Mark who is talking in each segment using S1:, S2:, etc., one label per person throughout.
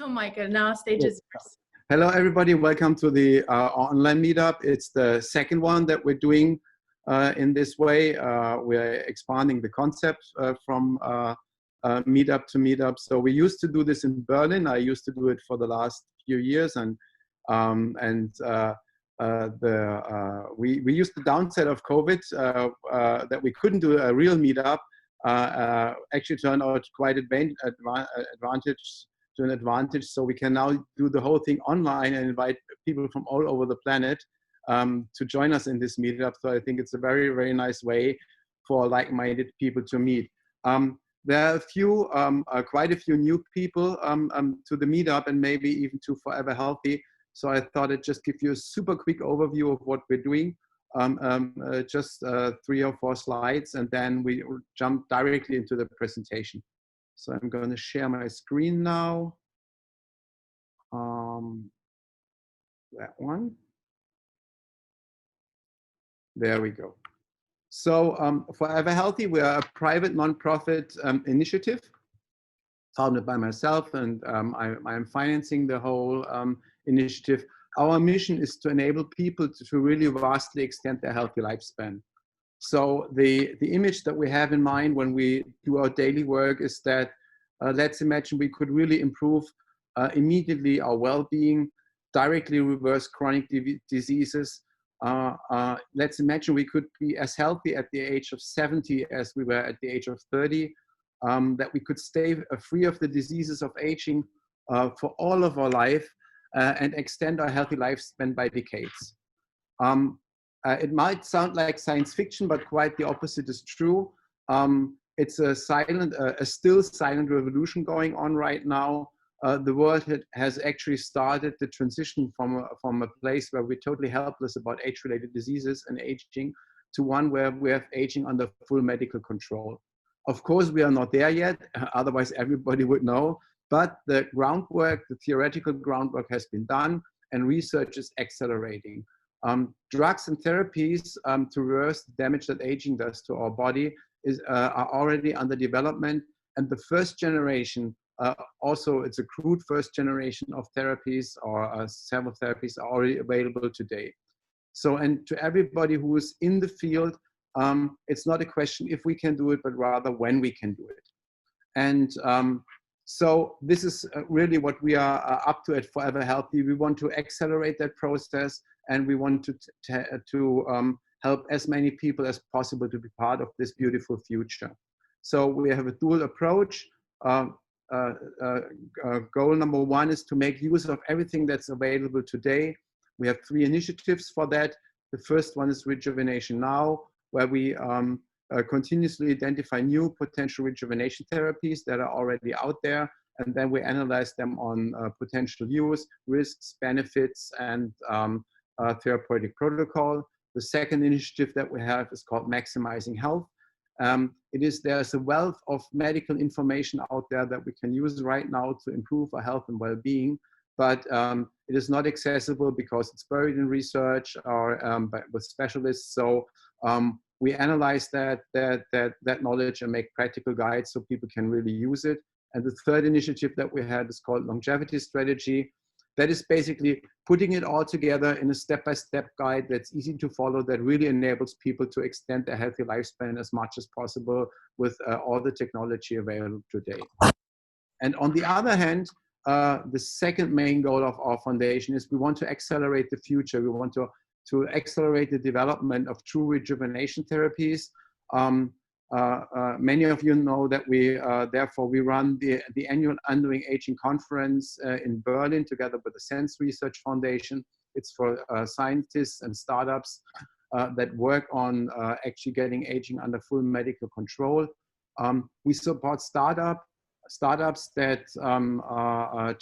S1: So Michael, now stage is yours.
S2: Hello everybody, welcome to the online meetup. It's the second one that we're doing in this way. We're expanding the concept from meetup to meetup. So we used to do this in Berlin. I used to do it for the last few years, and we used the downside of COVID that we couldn't do a real meetup. Actually turned out quite an advantage. So we can now do the whole thing online and invite people from all over the planet to join us in this meetup. So I think it's a very, very nice way for like-minded people to meet. There are quite a few new people to the meetup, and maybe even to Forever Healthy. So I thought I'd just give you a super quick overview of what we're doing. Just 3 or 4 slides, and then we jump directly into the presentation. So I'm going to share my screen now. That one. There we go. So Forever Healthy, we are a private nonprofit initiative founded by myself, and I'm financing the whole initiative. Our mission is to enable people to really vastly extend their healthy lifespan. So the image that we have in mind when we do our daily work is that let's imagine we could really improve immediately our well-being, directly reverse chronic diseases. Let's imagine we could be as healthy at the age of 70 as we were at the age of 30, that we could stay free of the diseases of aging for all of our life and extend our healthy lifespan by decades. It might sound like science fiction, but quite the opposite is true. It's a still silent revolution going on right now. The world has actually started the transition from a place where we're totally helpless about age-related diseases and aging to one where we have aging under full medical control. Of course, we are not there yet, otherwise everybody would know, but the groundwork, the theoretical groundwork has been done, and research is accelerating. Drugs and therapies to reverse the damage that aging does to our body are already under development, and the first generation, also it's a crude first generation of therapies or several therapies are already available today. So, and to everybody who is in the field, it's not a question if we can do it, but rather when we can do it. And so this is really what we are up to at Forever Healthy. We want to accelerate that process, and we want to help as many people as possible to be part of this beautiful future. So we have a dual approach. Goal number 1 is to make use of everything that's available today. We have 3 initiatives for that. The first one is Rejuvenation Now, where we continuously identify new potential rejuvenation therapies that are already out there, and then we analyze them on potential use, risks, benefits, and therapeutic protocol. The second initiative that we have is called Maximizing Health. There's a wealth of medical information out there that we can use right now to improve our health and well-being, but it is not accessible because it's buried in research or with specialists. So we analyze that knowledge and make practical guides so people can really use it. And the third initiative that we had is called Longevity Strategy. That is basically putting it all together in a step-by-step guide that's easy to follow, that really enables people to extend their healthy lifespan as much as possible with all the technology available today. And on the other hand, the second main goal of our foundation is we want to accelerate the future. We want to accelerate the development of true rejuvenation therapies. Many of you know that therefore we run the annual Undoing Aging Conference in Berlin together with the SENS Research Foundation. It's for scientists and startups that work on actually getting aging under full medical control. We support startups that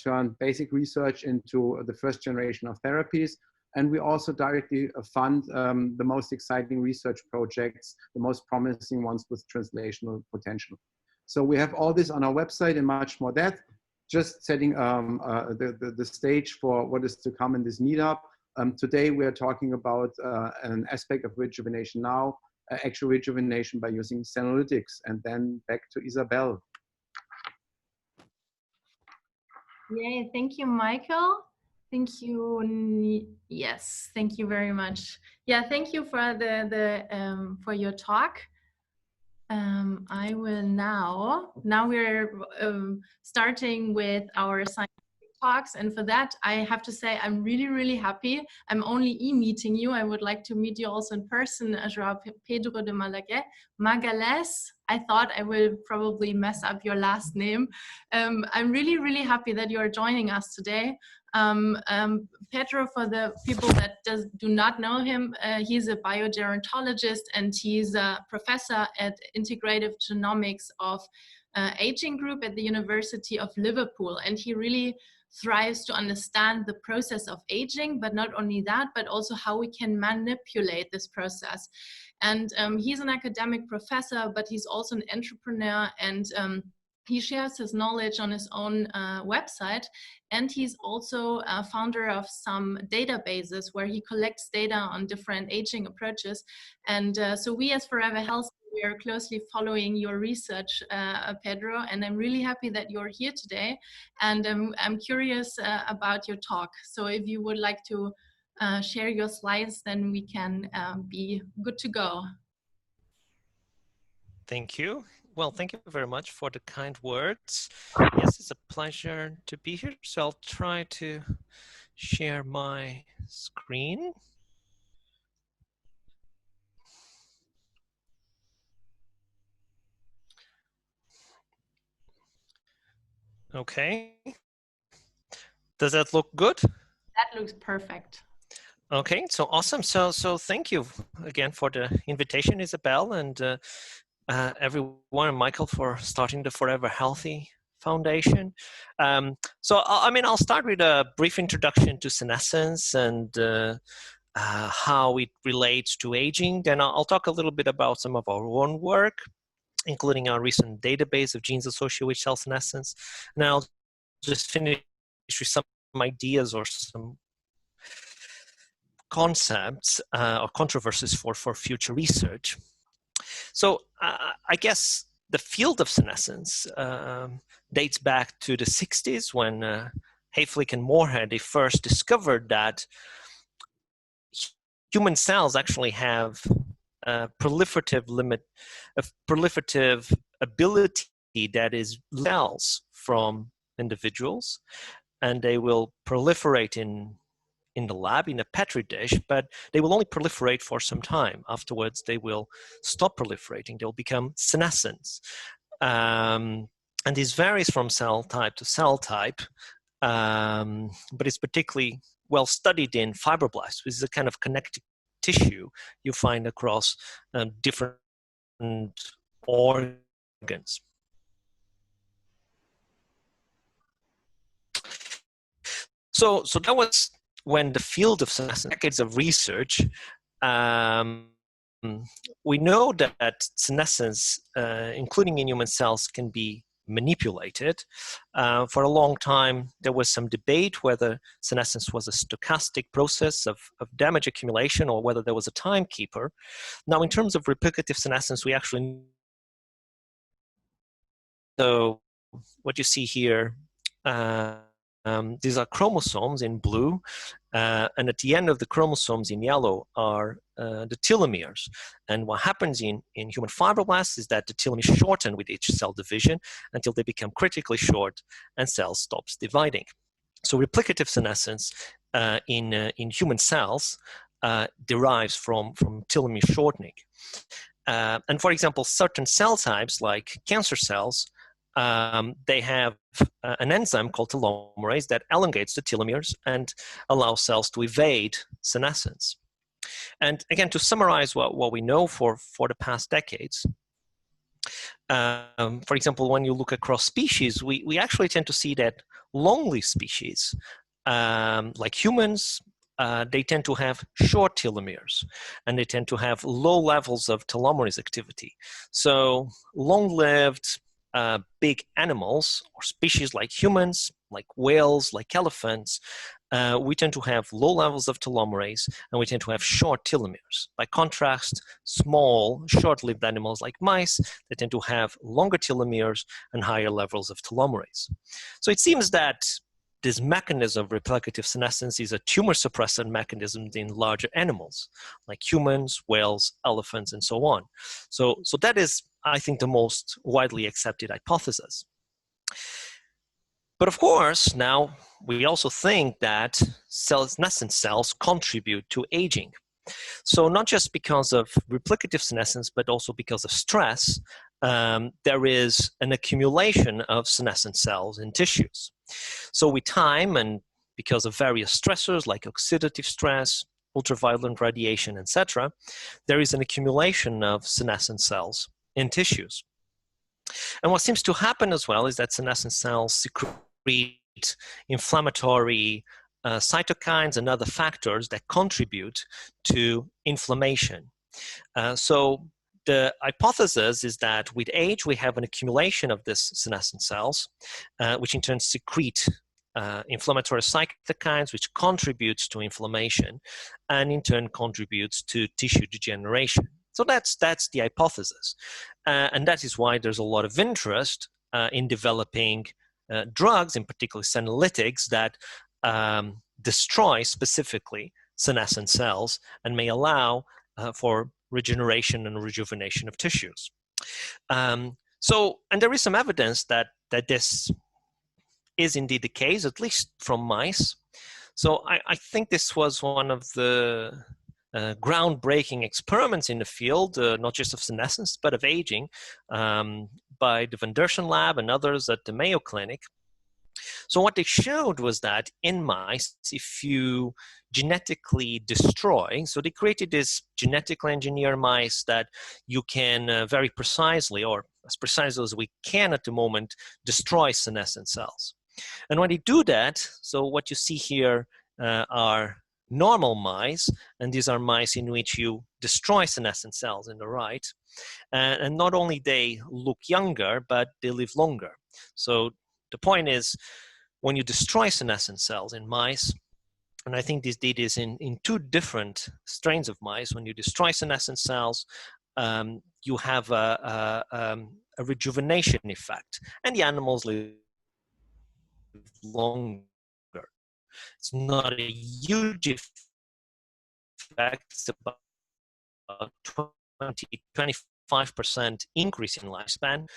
S2: turn basic research into the first generation of therapies. And we also directly fund the most exciting research projects, the most promising ones with translational potential. So we have all this on our website in much more depth, just setting the stage for what is to come in this meetup. Today we are talking about an aspect of Rejuvenation Now, actual rejuvenation by using Senolytics. And then back to Isabel.
S1: Yay, thank you, Michael. Thank you. Yes, thank you very much. Yeah, thank you for for your talk. I will now we're starting with our scientific talks, and for that I have to say I'm really happy. I'm only e-meeting you. I would like to meet you also in person, João Pedro de Magalhães. I thought I will probably mess up your last name. I'm really happy that you are joining us today. Pedro, for the people that do not know him, he's a biogerontologist and he's a professor at Integrative Genomics of Aging Group at the University of Liverpool. And he really thrives to understand the process of aging, but not only that, but also how we can manipulate this process. And he's an academic professor, but he's also an entrepreneur, and he shares his knowledge on his own website, and he's also a founder of some databases where he collects data on different aging approaches. And so we as Forever Health, we are closely following your research, Pedro, and I'm really happy that you're here today. And I'm curious about your talk. So if you would like to share your slides, then we can be good to go.
S3: Thank you. Well, thank you very much for the kind words. Yes, it's a pleasure to be here. So I'll try to share my screen. Okay. Does that look good?
S1: That looks perfect.
S3: Okay, so awesome. So thank you again for the invitation, Isabel, and everyone, and Michael, for starting the Forever Healthy Foundation. So I mean, I'll start with a brief introduction to senescence and how it relates to aging. Then I'll talk a little bit about some of our own work, including our recent database of genes associated with cell senescence. And then I'll just finish with some ideas or some concepts or controversies for future research. So I guess the field of senescence dates back to the 60s when Hayflick and Moorhead, they first discovered that human cells actually have a proliferative ability that is cells from individuals, and they will proliferate in the lab in a petri dish, but they will only proliferate for some time. Afterwards, they will stop proliferating. They'll become senescent. And this varies from cell type to cell type, but it's particularly well studied in fibroblasts, which is a kind of connective tissue you find across different organs. So that was when the field of senescence, decades of research, we know that senescence, including in human cells, can be manipulated. For a long time, there was some debate whether senescence was a stochastic process of damage accumulation or whether there was a timekeeper. Now, in terms of replicative senescence, we actually, so what you see here, these are chromosomes in blue, and at the end of the chromosomes in yellow are the telomeres. And what happens in human fibroblasts is that the telomeres shorten with each cell division until they become critically short and cells stops dividing. So replicative senescence in human cells derives from telomere shortening. And for example, certain cell types like cancer cells, they have an enzyme called telomerase that elongates the telomeres and allows cells to evade senescence. And again, to summarize what we know for the past decades, for example, when you look across species, we actually tend to see that long-lived species, like humans, they tend to have short telomeres, and they tend to have low levels of telomerase activity. So long-lived big animals or species like humans, like whales, like elephants, we tend to have low levels of telomerase, and we tend to have short telomeres. By contrast, small, short-lived animals like mice, they tend to have longer telomeres and higher levels of telomerase. So it seems that this mechanism of replicative senescence is a tumor suppressor mechanism in larger animals, like humans, whales, elephants, and so on. So that is, I think, the most widely accepted hypothesis. But of course, now we also think that senescent cells contribute to aging. So not just because of replicative senescence, but also because of stress, there is an accumulation of senescent cells in tissues. So with time, and because of various stressors like oxidative stress, ultraviolet radiation, etc., there is an accumulation of senescent cells in tissues. And what seems to happen as well is that senescent cells secrete inflammatory cytokines and other factors that contribute to inflammation. So the hypothesis is that with age, we have an accumulation of these senescent cells, which in turn secrete inflammatory cytokines, which contributes to inflammation, and in turn contributes to tissue degeneration. So that's the hypothesis. And that is why there's a lot of interest in developing drugs, in particular senolytics, that destroy specifically senescent cells and may allow for regeneration and rejuvenation of tissues. And there is some evidence that this is indeed the case, at least from mice. So I think this was one of the groundbreaking experiments in the field, not just of senescence, but of aging, by the Van Dershen lab and others at the Mayo Clinic. So what they showed was that in mice, if you genetically destroy, so they created this genetically engineered mice that you can very precisely, or as precisely as we can at the moment, destroy senescent cells. And when they do that, so what you see here are normal mice, and these are mice in which you destroy senescent cells in the right. And not only they look younger, but they live longer. So the point is, when you destroy senescent cells in mice, and I think this did is in two different strains of mice, when you destroy senescent cells, you have a rejuvenation effect, and the animals live longer. It's not a huge effect, it's about 20-25% increase in lifespan,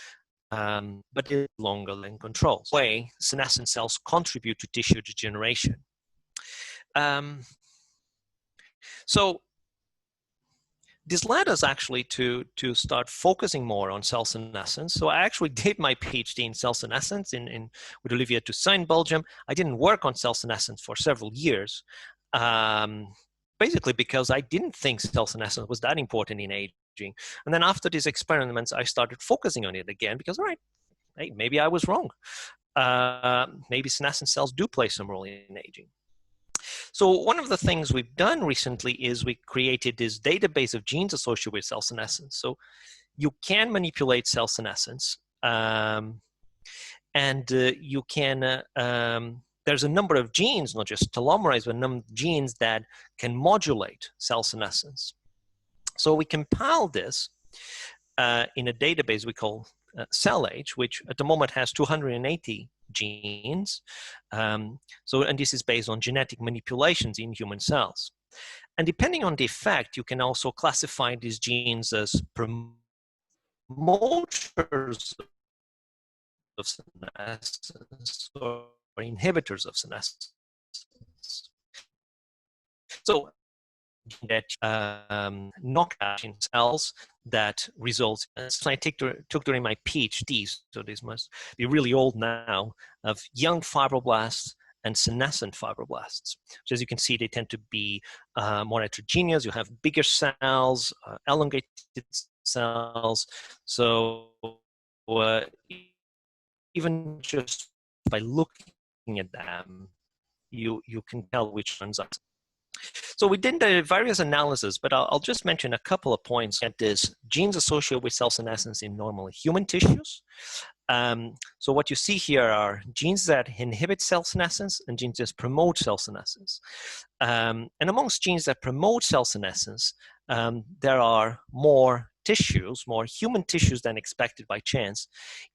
S3: but it's longer than controls. Way senescent cells contribute to tissue degeneration. So this led us actually to start focusing more on cell senescence. So I actually did my PhD in cell senescence with Olivier Toussaint in Belgium. I didn't work on cell senescence for several years, basically because I didn't think cell senescence was that important in aging. And then after these experiments, I started focusing on it again because, all right, hey, maybe I was wrong. Maybe senescent cells do play some role in aging. So one of the things we've done recently is we created this database of genes associated with cell senescence. So you can manipulate cell senescence, and you can, there's a number of genes, not just telomerase, but a number of genes that can modulate cell senescence. So we compiled this in a database we call CellAge, which at the moment has 280 genes. And this is based on genetic manipulations in human cells. And depending on the effect, you can also classify these genes as promoters of senescence or inhibitors of senescence. So that knockout in cells that result, so I took during my PhD, so this must be really old now, of young fibroblasts and senescent fibroblasts. So as you can see, they tend to be more heterogeneous. You have bigger cells, elongated cells. So even just by looking at them, you can tell which ones are. So we did various analyses, but I'll just mention a couple of points at this. Genes associated with cell senescence in normal human tissues. So what you see here are genes that inhibit cell senescence and genes that promote cell senescence. And amongst genes that promote cell senescence, there are more tissues, more human tissues than expected by chance,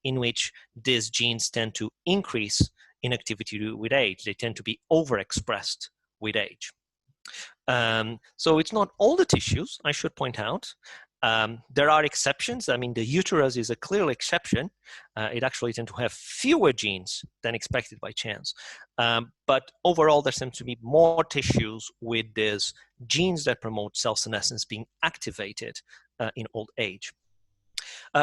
S3: in which these genes tend to increase inactivity with age. They tend to be overexpressed with age. So it's not all the tissues, I should point out. There are exceptions. I mean, the uterus is a clear exception. It actually tends to have fewer genes than expected by chance. But overall, there seems to be more tissues with these genes that promote cell senescence being activated in old age.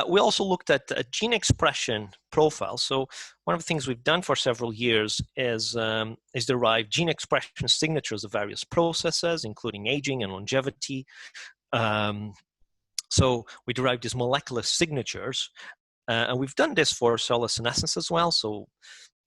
S3: We also looked at a gene expression profile. So one of the things we've done for several years is derive gene expression signatures of various processes, including aging and longevity. So we derived these molecular signatures, and we've done this for cellular senescence as well. So,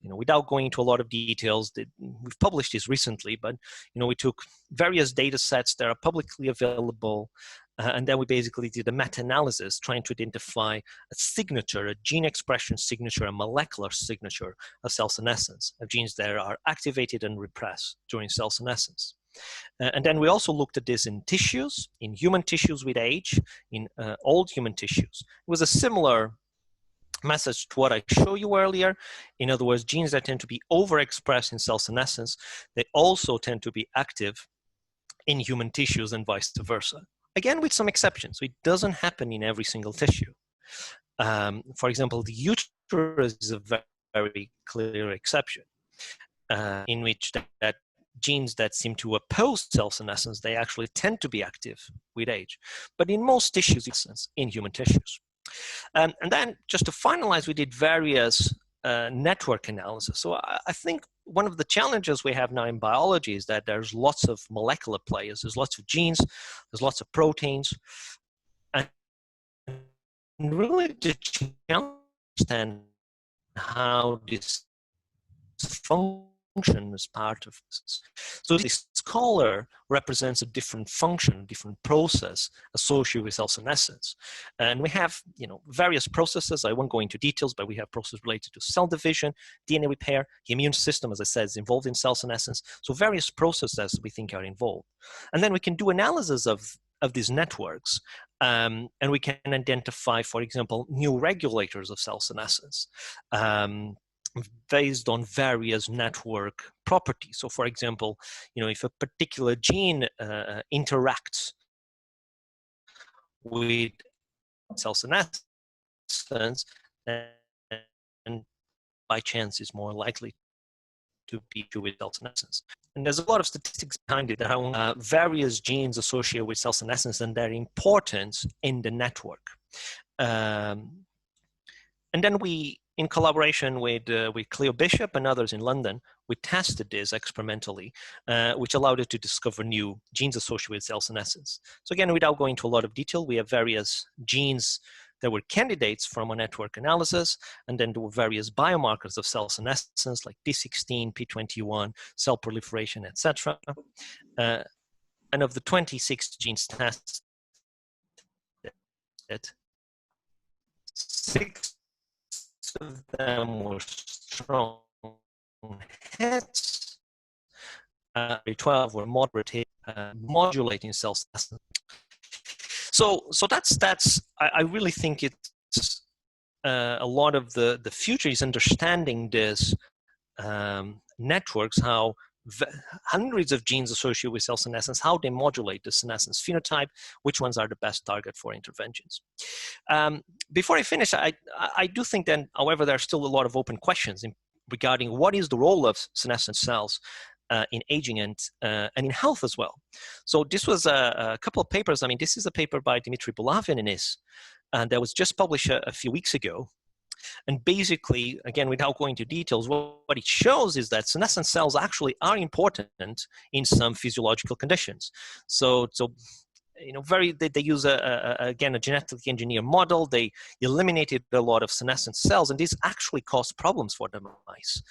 S3: without going into a lot of details, we've published this recently, but, we took various data sets that are publicly available, and then we basically did a meta-analysis trying to identify a signature, a gene expression signature, a molecular signature of cell senescence, of genes that are activated and repressed during cell senescence. And then we also looked at this in tissues, in human tissues with age, in old human tissues. It was a similar message to what I showed you earlier. In other words, genes that tend to be overexpressed in cell senescence, they also tend to be active in human tissues and vice versa. Again, with some exceptions. So it doesn't happen in every single tissue. For example, the uterus is a very clear exception in which that genes that seem to oppose cell senescence, they actually tend to be active with age. But in most tissues, in human tissues. And then just to finalize, we did various network analysis. So I think one of the challenges we have now in biology is that there's lots of molecular players, there's lots of genes, there's lots of proteins. And really to understand how this function as part of this. So this color represents a different function, a different process associated with cell senescence. And we have, various processes. I won't go into details, but we have processes related to cell division, DNA repair, the immune system, as I said, is involved in cell senescence. So various processes we think are involved. And then we can do analysis of these networks, and we can identify, for example, new regulators of cell senescence. Based on various network properties. So for example, if a particular gene interacts with cell senescence, and by chance is more likely to be with cell senescence. And there's a lot of statistics behind it that are various genes associated with cell senescence and their importance in the network. And then we, in collaboration with Cleo Bishop and others in London, we tested this experimentally, which allowed us to discover new genes associated with cell senescence. So again, without going into a lot of detail, we have various genes that were candidates from a network analysis, and then there were various biomarkers of cell senescence like D16, P21, cell proliferation, etc. And of the 26 genes tested, 6 of them were strong hits, 12 were moderate modulating cell senescence. So that's I really think it's a lot of the future is understanding this networks, how hundreds of genes associated with cell senescence, how they modulate the senescence phenotype, which ones are the best target for interventions. Before I finish, I do think then, however, there are still a lot of open questions regarding what is the role of senescent cells in aging and in health as well. So this was a couple of papers. I mean, this is a paper by Dmitry Bulavin in this, and that was just published a few weeks ago. And basically, again, without going into details, what it shows is that senescent cells actually are important in some physiological conditions. So they use again a genetically engineered model. They eliminated a lot of senescent cells, and this actually caused problems for the mice.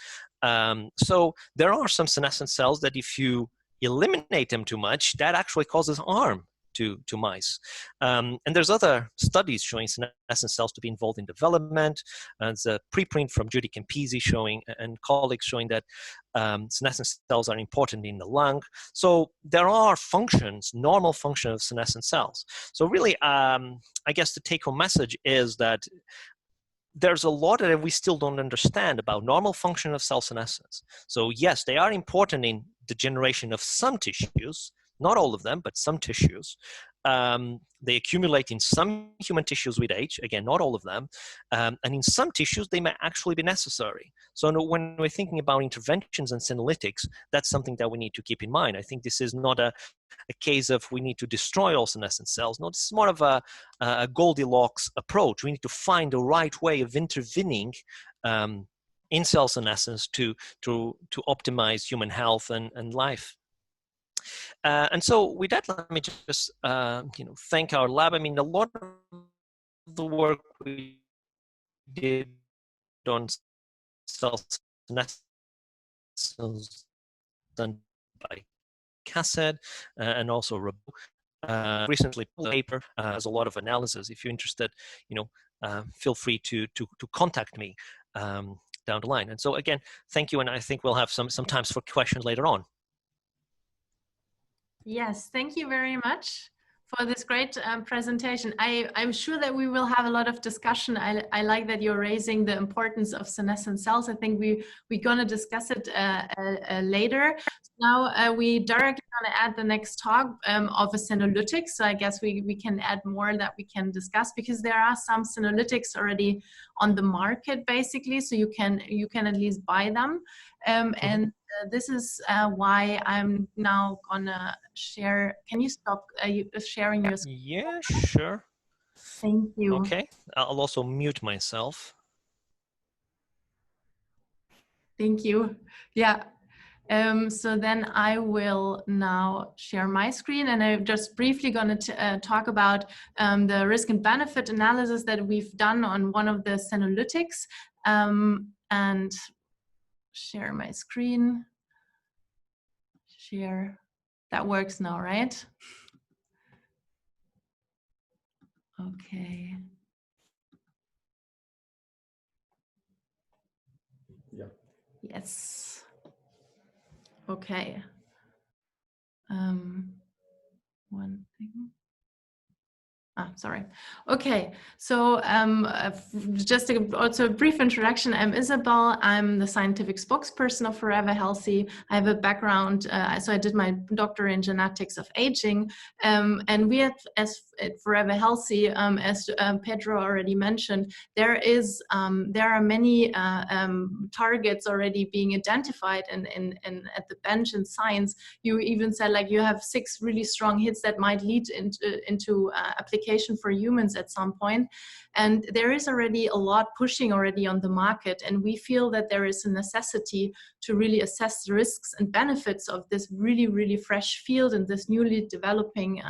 S3: So there are some senescent cells that if you eliminate them too much, that actually causes harm to mice. And there's other studies showing senescent cells to be involved in development. There's a preprint from Judy Campisi showing, and colleagues showing that senescent cells are important in the lung. So there are functions, normal function of senescent cells. So really, I guess the take-home message is that there's a lot that we still don't understand about normal function of cell senescence. So yes, they are important in the generation of some tissues, not all of them, but some tissues. They accumulate in some human tissues with age, again, not all of them. And in some tissues, they may actually be necessary. So when we're thinking about interventions and senolytics, that's something that we need to keep in mind. I think this is not a case of we need to destroy all senescent cells. No, this is more of a Goldilocks approach. We need to find the right way of intervening in cell senescence to optimize human health and life. And so with that, let me just thank our lab. I mean, a lot of the work we did on cell senescence done by Cassad and also Rabo. Recently, the paper has a lot of analysis. If you're interested, feel free to contact me down the line. And so again, thank you, and I think we'll have some times for questions later on.
S1: Yes, thank you very much for this great presentation. I'm sure that we will have a lot of discussion. I like that you're raising the importance of senescent cells. I think we're going to discuss it later. Now we directly going to add the next talk of a senolytic. So I guess we can add more that we can discuss, because there are some senolytics already on the market, basically. So you can at least buy them. And this is why I'm now gonna share. Can you stop sharing your screen?
S3: Yeah, sure.
S1: Thank you.
S3: Okay, I'll also mute myself.
S1: Thank you. Yeah. So then I will now share my screen, and I'm just briefly going to talk about the risk and benefit analysis that we've done on one of the senolytics, and share my screen. Share. That works now, right? Okay.
S2: Yeah.
S1: Yes. Okay. One thing. Sorry. Okay, so just also a brief introduction. I'm Isabel. I'm the scientific spokesperson of Forever Healthy. I have a background, so I did my doctorate in genetics of aging, and we at Forever Healthy, as Pedro already mentioned, there are many targets already being identified in at the bench in science. You even said, like, you have 6 really strong hits that might lead into application for humans at some point. And there is already a lot pushing already on the market, and we feel that there is a necessity to really assess the risks and benefits of this really, really fresh field and this newly developing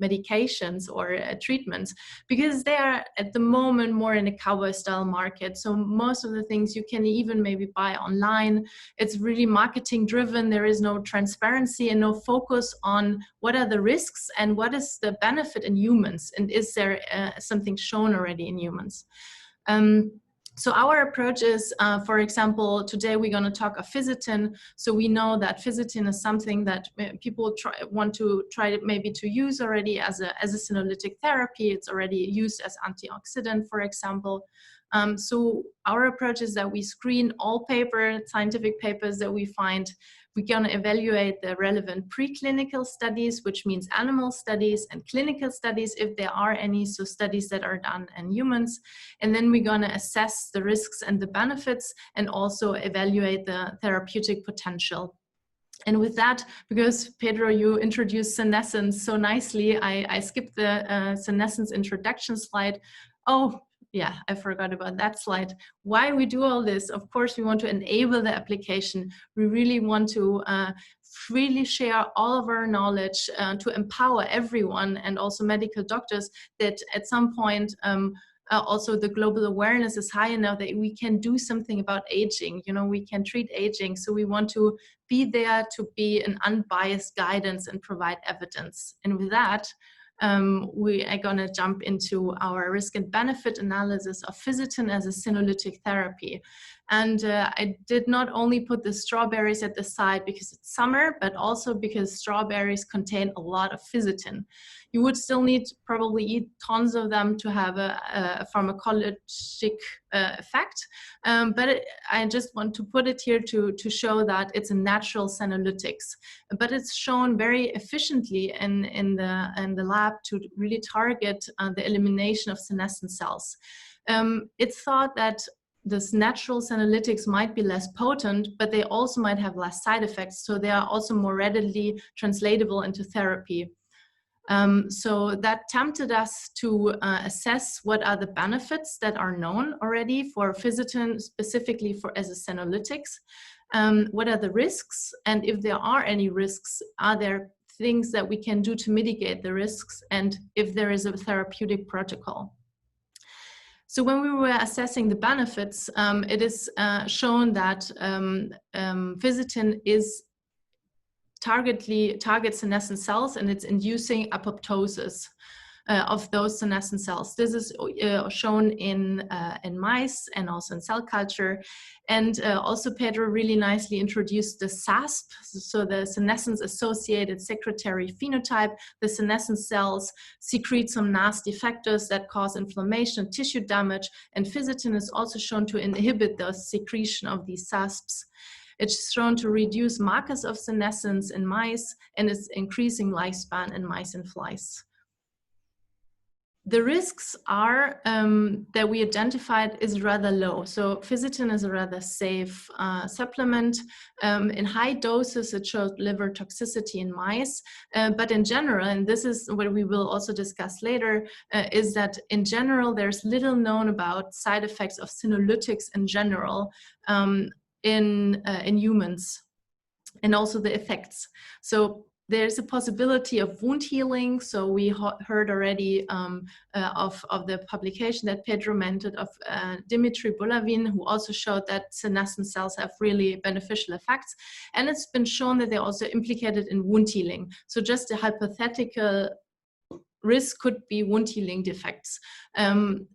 S1: medications or treatments, because they are at the moment more in a cowboy style market. So most of the things you can even maybe buy online. It's really marketing driven. There is no transparency and no focus on what are the risks and what is the benefit in humans, and is there something shown already in humans. So our approach is, for example, today we're going to talk of fisetin. So we know that fisetin is something that people want to try maybe to use already as a senolytic therapy. It's already used as antioxidant, for example. So our approach is that we screen all scientific papers that we find. We're going to evaluate the relevant preclinical studies, which means animal studies, and clinical studies, if there are any, so studies that are done in humans. And then we're going to assess the risks and the benefits, and also evaluate the therapeutic potential. And with that, because Pedro, you introduced senescence so nicely, I skipped the senescence introduction slide. Oh, yeah, I forgot about that slide. Why we do all this? Of course, we want to enable the application. We really want to freely share all of our knowledge to empower everyone, and also medical doctors, that at some point also the global awareness is high enough that we can do something about aging. You know, we can treat aging. So we want to be there to be an unbiased guidance and provide evidence. And with that, we are going to jump into our risk and benefit analysis of fisetin as a senolytic therapy. And I did not only put the strawberries at the side because it's summer, but also because strawberries contain a lot of fisetin. You would still need to probably eat tons of them to have a pharmacologic effect. But I just want to put it here to show that it's a natural senolytics. But it's shown very efficiently in the lab to really target the elimination of senescent cells. It's thought that this natural senolytics might be less potent, but they also might have less side effects. So they are also more readily translatable into therapy. So that tempted us to assess what are the benefits that are known already for fisetin, specifically as a senolytics. What are the risks? And if there are any risks, are there things that we can do to mitigate the risks? And if there is a therapeutic protocol? So when we were assessing the benefits, it is shown that fisetin targets senescent cells, and it's inducing apoptosis of those senescent cells. This is shown in mice and also in cell culture. And also Pedro really nicely introduced the SASP, so the senescence-associated secretory phenotype. The senescent cells secrete some nasty factors that cause inflammation and tissue damage, and fisetin is also shown to inhibit the secretion of these SASPs. It's shown to reduce markers of senescence in mice, and it's increasing lifespan in mice and flies. The risks are that we identified is rather low. So fisetin is a rather safe supplement. In high doses, it showed liver toxicity in mice. But in general, and this is what we will also discuss later, is that in general, there's little known about side effects of senolytics in general in humans, and also the effects. So there's a possibility of wound healing. So we heard already of the publication that Pedro mentioned of Dimitri Bulavin, who also showed that senescent cells have really beneficial effects. And it's been shown that they're also implicated in wound healing. So just a hypothetical risk could be wound healing defects. Can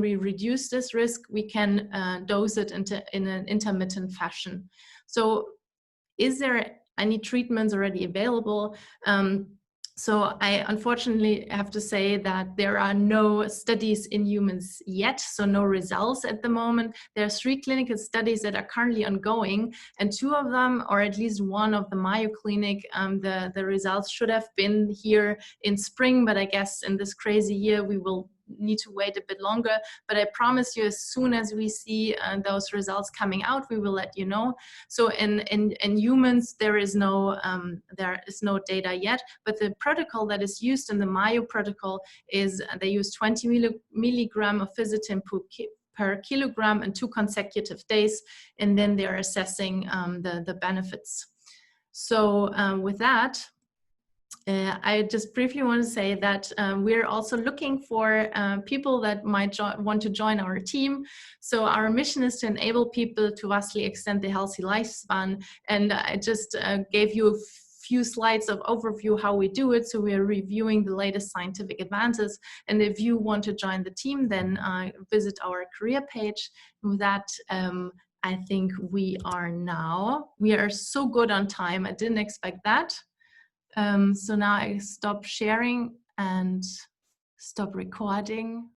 S1: we reduce this risk? We can dose it in an intermittent fashion. So is there any treatments already available? So I unfortunately have to say that there are no studies in humans yet, so no results at the moment. There are 3 clinical studies that are currently ongoing, and 2 of them, or at least one of the Mayo Clinic, the results should have been here in spring, but I guess in this crazy year we will need to wait a bit longer. But I promise you, as soon as we see those results coming out, we will let you know. So in humans, there is no data yet, but the protocol that is used in the Mayo protocol is they use 20 milligram of fisetin per kilogram and 2 consecutive days, and then they're assessing the benefits. So with that, I just briefly want to say that we're also looking for people that might want to join our team. So our mission is to enable people to vastly extend the healthy lifespan. And I just gave you a few slides of overview how we do it. So we're reviewing the latest scientific advances. And if you want to join the team, then visit our career page. With that, I think we are so good on time. I didn't expect that. So now I stop sharing and stop recording.